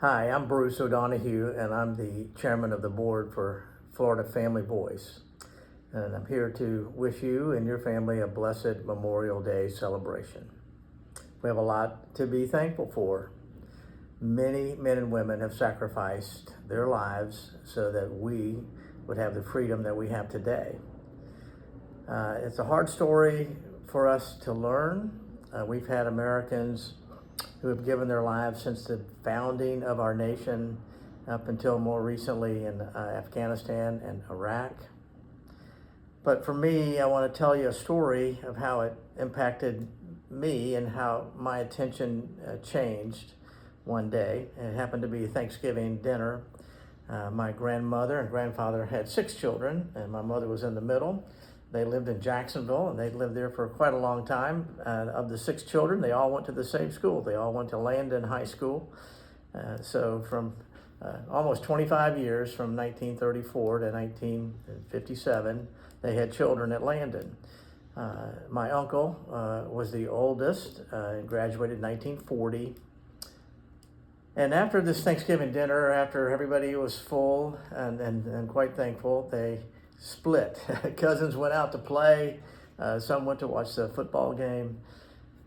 Hi, I'm Bruce O'Donohue, and I'm the chairman of the board for Florida Family Voice. And I'm here to wish you and your family a blessed Memorial Day celebration. We have a lot to be thankful for. Many men and women have sacrificed their lives so that we would have the freedom that we have today. It's a hard story for us to learn. We've had Americans who have given their lives since the founding of our nation up until more recently in Afghanistan and Iraq. But for me, I want to tell you a story of how it impacted me and how my attention changed one day. It happened to be Thanksgiving dinner. My grandmother and grandfather had 6 children, and my mother was in the middle. They lived in Jacksonville, and they'd lived there for quite a long time. Of the 6 children, they all went to the same school. They all went to Landon High School. So from almost 25 years, from 1934 to 1957, they had children at Landon. My uncle was the oldest, graduated in 1940. And after this Thanksgiving dinner, after everybody was full and quite thankful, they split. Cousins went out to play. Some went to watch the football game.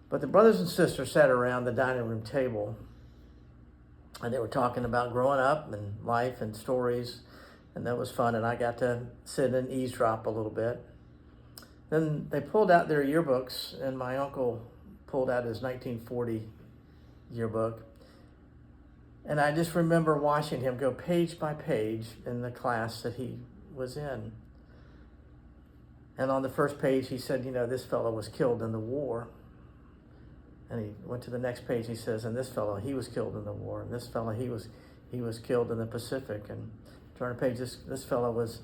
But the brothers and sisters sat around the dining room table, and they were talking about growing up and life and stories, and that was fun. And I got to sit and eavesdrop a little bit. Then they pulled out their yearbooks, and my uncle pulled out his 1940 yearbook. And I just remember watching him go page by page in the class that he was in. And on the first page, he said, this fellow was killed in the war. And he went to the next page, he says, and this fellow, he was killed in the war. And this fellow, he was killed in the Pacific. And turn the page, this fellow was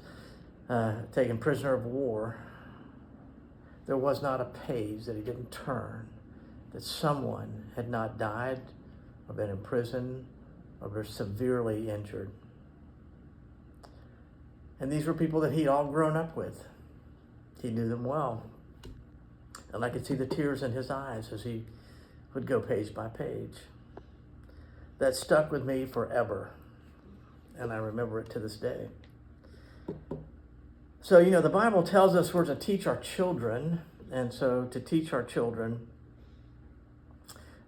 taken prisoner of war. There was not a page that he didn't turn that someone had not died or been in prison or were severely injured. And these were people that he'd all grown up with. He knew them well. And I could see the tears in his eyes as he would go page by page. That stuck with me forever. And I remember it to this day. So, the Bible tells us we're to teach our children. And so to teach our children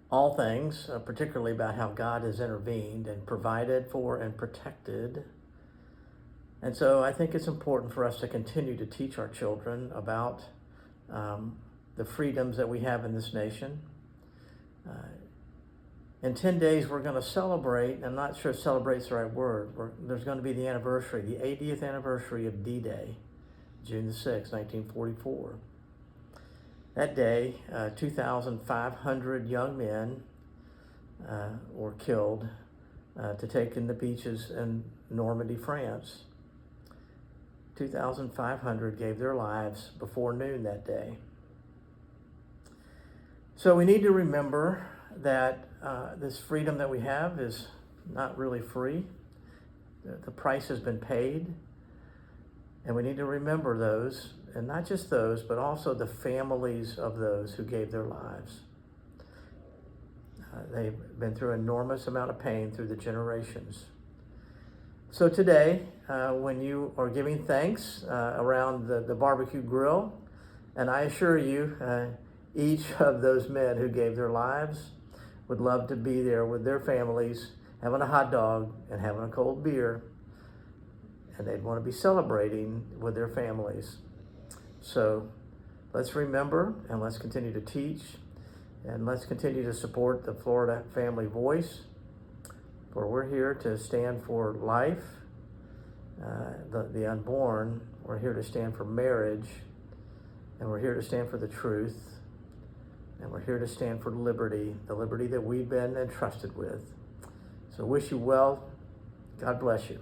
all things, particularly about how God has intervened and provided for and protected. And so I think it's important for us to continue to teach our children about the freedoms that we have in this nation. In 10 days, we're going to celebrate, I'm not sure if celebrate's the right word, there's going to be the anniversary, the 80th anniversary of D-Day, June the 6th, 1944. That day, 2,500 young men were killed to take in the beaches in Normandy, France. 2,500 gave their lives before noon that day. So we need to remember that this freedom that we have is not really free. The price has been paid. And we need to remember those, and not just those, but also the families of those who gave their lives. They've been through an enormous amount of pain through the generations. So today, when you are giving thanks around the barbecue grill, and I assure you, each of those men who gave their lives would love to be there with their families, having a hot dog and having a cold beer, and they'd want to be celebrating with their families. So let's remember, and let's continue to teach, and let's continue to support the Florida Family Voice, for we're here to stand for life, the unborn. We're here to stand for marriage, and we're here to stand for the truth, and we're here to stand for liberty, the liberty that we've been entrusted with. So wish you well. God bless you.